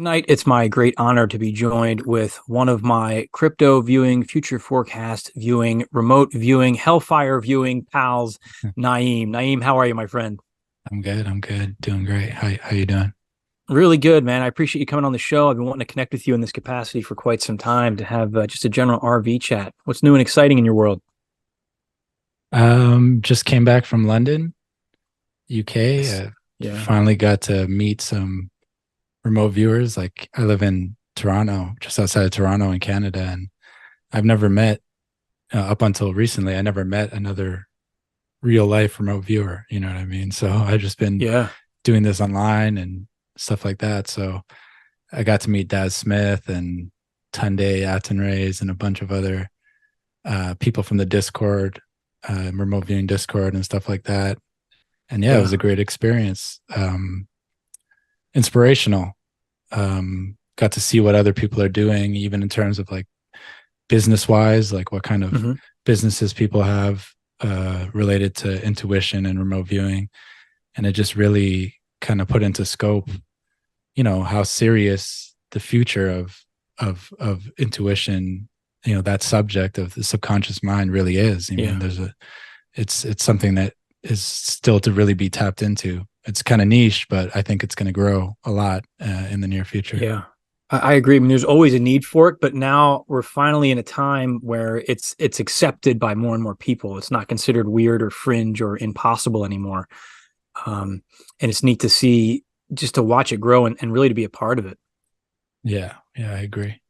Tonight, it's my great honor to be joined with one of my crypto viewing, future forecast viewing, remote viewing, hellfire viewing pals, Naeem. Naeem, how are you, my friend? I'm good. I'm good. Doing great. How you doing? Really good, man. I appreciate you coming on the show. I've been wanting to connect with you in this capacity for quite some time to have just a general RV chat. What's new and exciting in your world? Just came back from London, UK. Yes. Yeah. Finally got to meet some remote viewers. Like I live in Toronto, just outside of Toronto in Canada, and I've never met up until recently. I never met another real life remote viewer. You know what I mean? So I've just been Yeah. doing this online and stuff like that. So I got to meet Daz Smith and Tunde Atenrays and a bunch of other people from the Discord, remote viewing Discord and stuff like that. And yeah, it was Yeah. a great experience. Inspirational. Got to see what other people are doing, even in terms of like business wise, like what kind of Hmm. businesses people have related to intuition and remote viewing. And it just really kind of put into scope, how serious the future of intuition, that subject of the subconscious mind really is. I mean, Yeah. it's something that is still to really be tapped into. It's kind of niche, but I think it's going to grow a lot in the near future. Yeah. I agree. I mean, there's always a need for it, but now we're finally in a time where it's accepted by more and more people. It's not considered weird or fringe or impossible anymore. And it's neat to see, just to watch it grow and really to be a part of it. Yeah, yeah, I agree.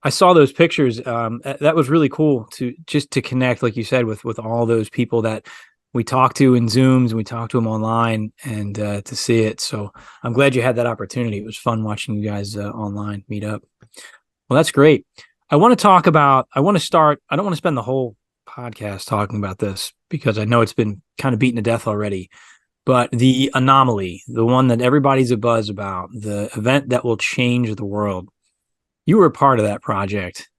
I saw those pictures. That was really cool to just to connect, like you said, with all those people that we talk to in Zooms and we talk to them online, and to see it. So I'm glad you had that opportunity. It was fun watching you guys online meet up. Well, that's great. I want to talk about. I want to start. I don't want to spend the whole podcast talking about this because I know it's been kind of beaten to death already. But the Anomaly, the one that everybody's a buzz about, the event that will change the world. You were a part of that project.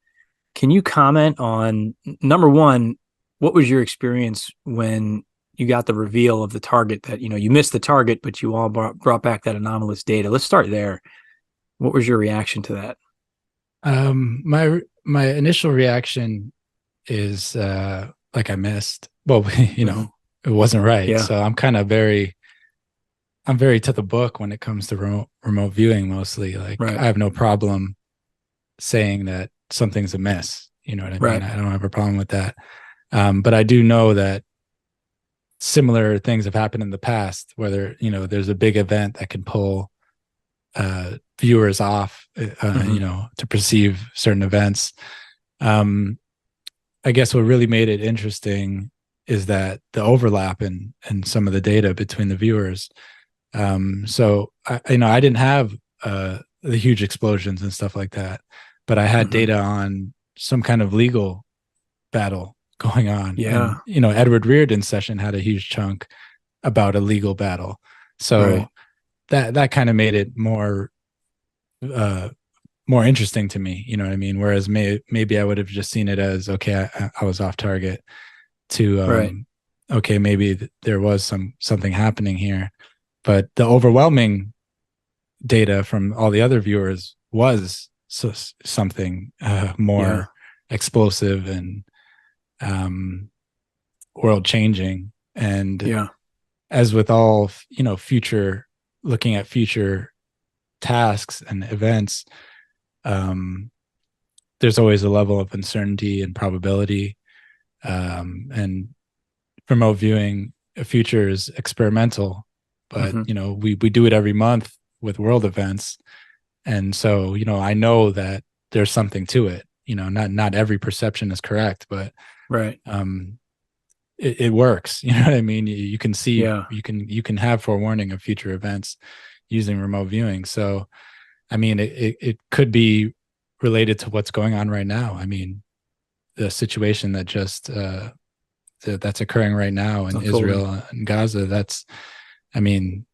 Can you comment on, number one, what was your experience when you got the reveal of the target that, you missed the target, but you all brought back that anomalous data? Let's start there. What was your reaction to that? My initial reaction is like I missed. Well, Hmm. it wasn't right. Yeah. So I'm very to the book when it comes to remote viewing. Mostly, like Right. I have no problem saying that something's amiss. You know what I mean? Right. I don't have a problem with that. But I do know that similar things have happened in the past, whether, there's a big event that can pull viewers off, Hmm. to perceive certain events. Um, I guess what really made it interesting is that the overlap in some of the data between the viewers. So I didn't have the huge explosions and stuff like that, but I had Hmm. data on some kind of legal battle going on, and Yeah. Edward Reardon's session had a huge chunk about a legal battle. Right. So that kind of made it uh, more interesting to me. You know what I mean? Whereas maybe I would have just seen it as okay, I was off target. To Right. okay, maybe there was something happening here, but the overwhelming data from all the other viewers was something Yeah. more explosive and um, world changing. And Yeah. as with all, future, looking at future tasks and events, um, there's always a level of uncertainty and probability. And remote viewing a future is experimental, but Hmm. we do it every month with world events. And so, I know that there's something to it. Not every perception is correct, but Right. um, it works. You know what I mean? You can see, Yeah. you can have forewarning of future events using remote viewing. So, I mean, it could be related to what's going on right now. I mean, the situation that just that's occurring right now It's in unfolding. Israel and Gaza. I mean,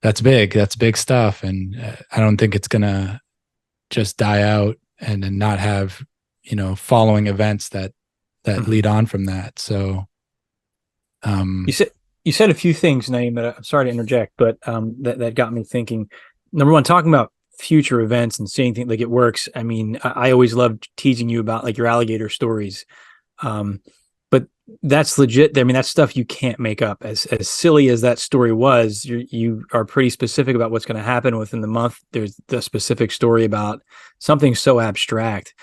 that's big. That's big stuff, and I don't think it's gonna just die out and not have following events that Hmm. lead on from that. So, You um, said you said a few things, Naeem, that I'm sorry to interject, but that got me thinking. Number one, talking about future events and seeing things like it works. I mean, I always loved teasing you about like your alligator stories. Um, but that's legit. I mean, that's stuff you can't make up. As silly as that story was, you are pretty specific about what's going to happen within the month. There's the specific story about something so abstract.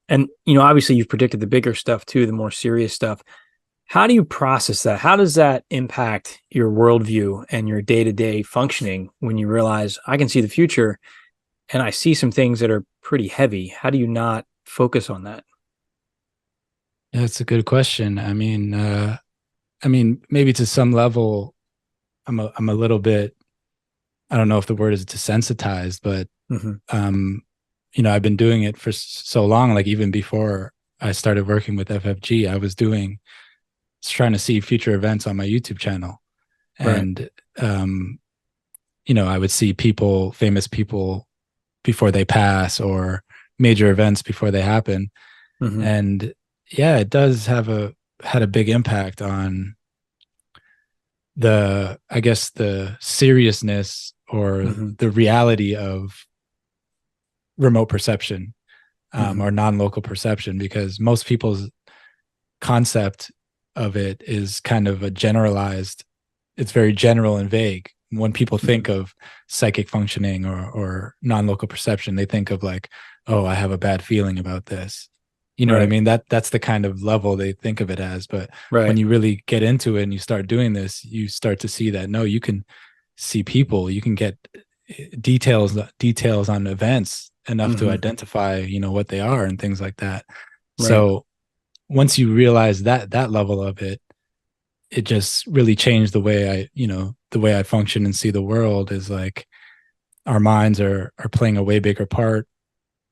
And obviously you've predicted the bigger stuff too, the more serious stuff. How do you process that? How does that impact your worldview and your day-to-day functioning when you realize I can see the future and I see some things that are pretty heavy? How do you not focus on that? Yeah, that's a good question. I mean, maybe to some level, I'm a little bit. I don't know if the word is desensitized, but Mm-hmm. um, I've been doing it for so long. Like even before I started working with FFG, I was trying to see future events on my YouTube channel, Right. and I would see famous people before they pass, or major events before they happen, Mm-hmm. and yeah, it does had a big impact on I guess the seriousness or Mm-hmm. the reality of remote perception, Mm-hmm. or non-local perception, because most people's concept of it is kind of a generalized, it's very general and vague. When people think Mm-hmm. of psychic functioning or non-local perception, they think of like, oh, I have a bad feeling about this. You know what I Right. mean? That's the kind of level they think of it as. But when Right. you really get into it and you start doing this, you start to see that no, you can see people, you can get details on events enough to Mm-hmm. identify, what they are and things like that. Right. So once you realize that level of it, it just really changed the way I function and see the world. Is like our minds are playing a way bigger part.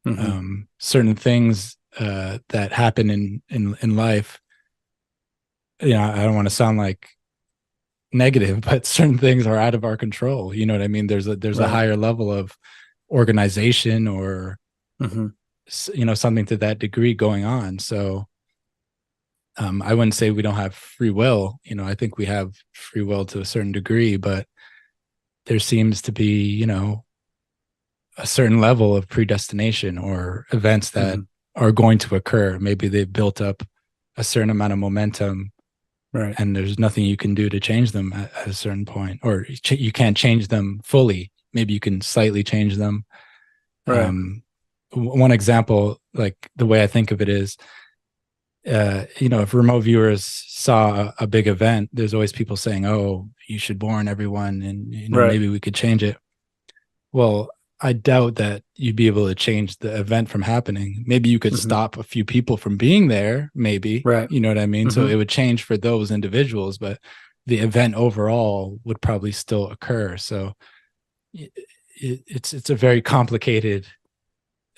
Mm-hmm. Certain things that happen in life, I don't want to sound like negative, but certain things are out of our control. You know what I mean? There's a Right. higher level of organization, or Mm-hmm. something to that degree going on. So I wouldn't say we don't have free will. I think we have free will to a certain degree, but there seems to be, a certain level of predestination, or events that Mm-hmm. are going to occur. Maybe they've built up a certain amount of momentum, Right. and there's nothing you can do to change them at a certain point, or you can't change them fully. Maybe you can slightly change them. Right. Um, One example, like the way I think of it is, if remote viewers saw a big event, there's always people saying, "Oh, you should warn everyone, and Right. maybe we could change it." Well, I doubt that you'd be able to change the event from happening. Maybe you could Mm-hmm. stop a few people from being there, maybe, Right. you know what I mean? So Mm-hmm. it would change for those individuals, but the event overall would probably still occur. So it's a very complicated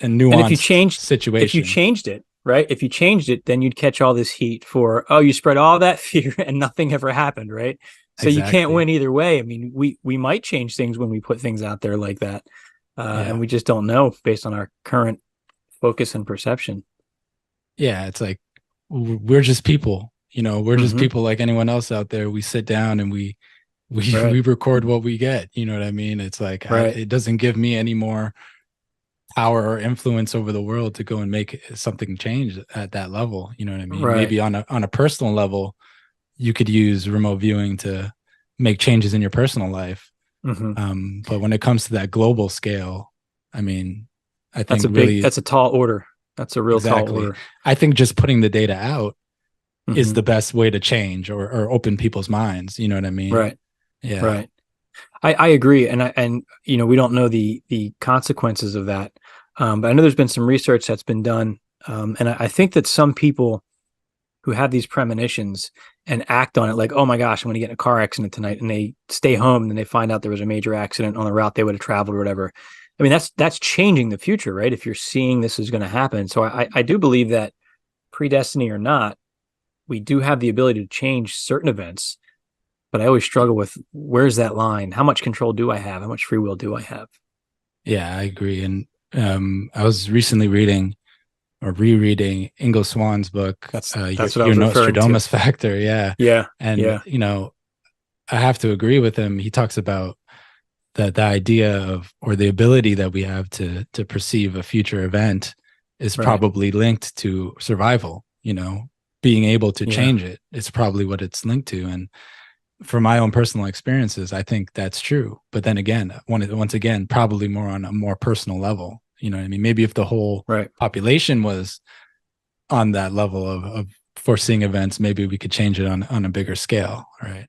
and And if you nuanced changed, if you situation. changed it, right? If you changed it, then you'd catch all this heat for, oh, you spread all that fear and nothing ever happened, right? So you can't Exactly. win either way. I mean, we might change things when we put things out there like that, and Yeah. we just don't know based on our current focus and perception. Yeah. It's like we're just people, we're just Mm-hmm. people like anyone else out there. We sit down and we Right. we record what we get. You know what I mean? It's like Right. it doesn't give me any more power or influence over the world to go and make something change at that level. You know what I mean? Right. Maybe on a personal level, you could use remote viewing to make changes in your personal life. Mm-hmm. But when it comes to that global scale, I mean, I That's think a big. really That's a tall order. That's a real tall exactly. order. I think just putting the data out is Mm-hmm. the best way to change or open people's minds. You know what I mean? Right. Yeah. Right. I agree, and we don't know the consequences of that, but I know there's been some research that's been done, and I think that some people who have these premonitions and act on it, like, oh my gosh, I'm going to get in a car accident tonight, and they stay home and then they find out there was a major accident on the route they would have traveled or whatever. I mean, that's changing the future, right? If you're seeing this is going to happen, so I do believe that predestiny or not, we do have the ability to change certain events, but I always struggle with where's that line? How much control do I have? How much free will do I have? Yeah, I agree. And I was recently reading or rereading Ingo Swan's book, That's what I Your was referring to. Nostradamus Factor. Yeah. Yeah, And, yeah. I have to agree with him. He talks about that the idea of, or the ability that we have to perceive a future event is Right. probably linked to survival, being able to Yeah. change it. It's probably what it's linked to. And from my own personal experiences, I think that's true. But then again, once again, probably more on a more personal level. You know what I mean? Maybe if the whole Right. population was on that level of foreseeing events, maybe we could change it on a bigger scale, right?